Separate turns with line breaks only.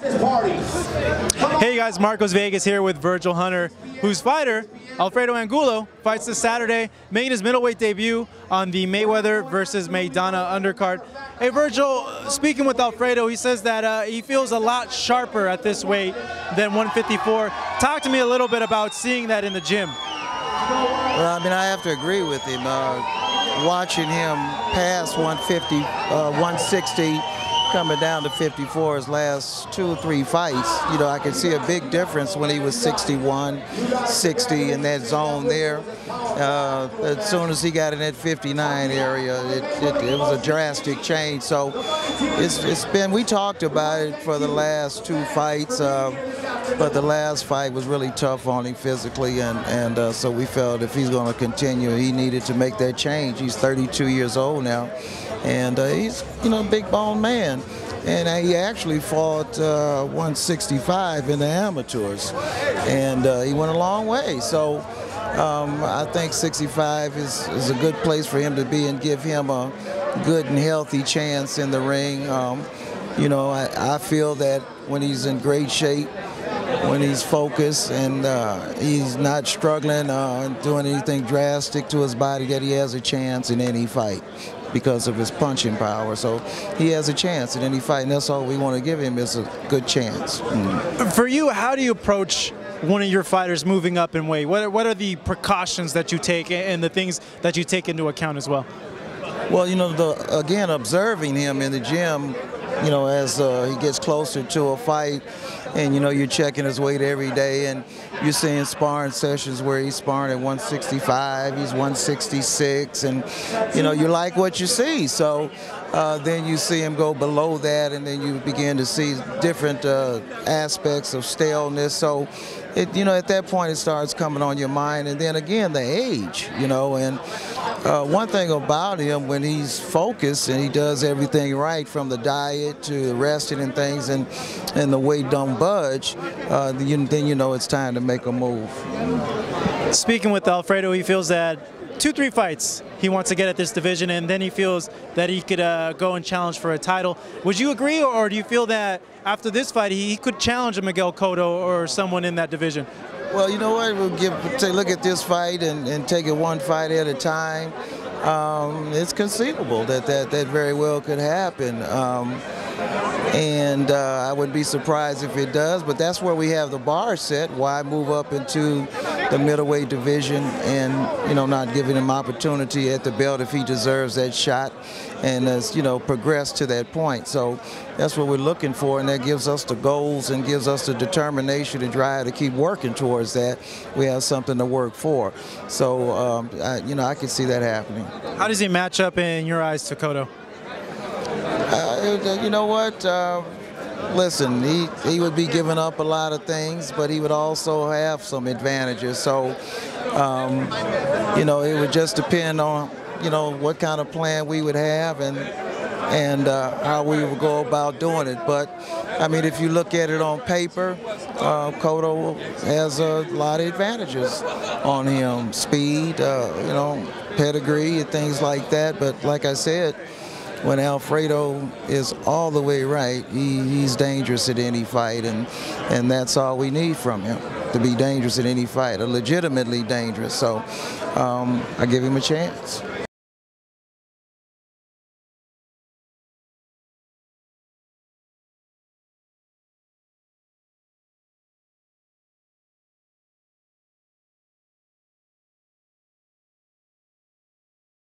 Hey guys, Marcos Vegas here with Virgil Hunter, whose fighter, Alfredo Angulo, fights this Saturday, making his middleweight debut on the Mayweather versus Maidana undercard. Hey Virgil, speaking with Alfredo, he says that he feels a lot sharper at this weight than 154. Talk to me a little bit about seeing that in the gym.
Well, I mean, I have to agree with him. Watching him pass 150, 160, coming down to 54 his last 2 or 3 fights, you know, I could see a big difference when he was 61, 60 in that zone there. As soon as he got in that 59 area, it was a drastic change. So it's been, we talked about it for the last 2 fights, but the last fight was really tough on him physically, and so we felt if he's going to continue, he needed to make that change. He's 32 years old now, and he's, you know, a big bone man. And he actually fought 165 in the amateurs, and he went a long way. So I think 65 is a good place for him to be and give him a good and healthy chance in the ring. You know, I feel that when he's in great shape, when he's focused and he's not struggling doing anything drastic to his body, that he has a chance in any fight because of his punching power. So he has a chance in any fight, and that's all we want to give him, is a good chance.
For you, how do you approach one of your fighters moving up in weight? What are the precautions that you take and the things that you take into account as well?
Well, you know, again, observing him in the gym, you know, as he gets closer to a fight, and you know, you're checking his weight every day, and you're seeing sparring sessions where he's sparring at 165, he's 166, and you know, you like what you see. So then you see him go below that, and then you begin to see different aspects of staleness. So you know, at that point it starts coming on your mind, and then again the age, you know. And one thing about him, when he's focused and he does everything right, from the diet to the resting and things, and the weight don't budge, then you know it's time to make a move.
Speaking with Alfredo, he feels that 2-3 fights he wants to get at this division, and then he feels that he could go and challenge for a title. Would you agree, or do you feel that after this fight he could challenge a Miguel Cotto or someone in that division?
Well, you know what, we'll take a look at this fight and take it one fight at a time. It's conceivable that very well could happen. And I wouldn't be surprised if it does, but that's where we have the bar set. Why move up into the middleweight division and, you know, not giving him opportunity at the belt if he deserves that shot, and you know, progress to that point. So that's what we're looking for, and that gives us the goals and gives us the determination and drive to keep working towards that. We have something to work for. So you know, I can see that happening.
How does he match up in your eyes to Cotto?
You know what? Listen, he would be giving up a lot of things, but he would also have some advantages. So, you know, it would just depend on, you know, what kind of plan we would have and how we would go about doing it. But I mean, if you look at it on paper, Cotto has a lot of advantages on him: speed, you know, pedigree, and things like that. But like I said, when Alfredo is all the way right, he's dangerous at any fight, and that's all we need from him, to be dangerous at any fight, legitimately dangerous. So I give him a chance.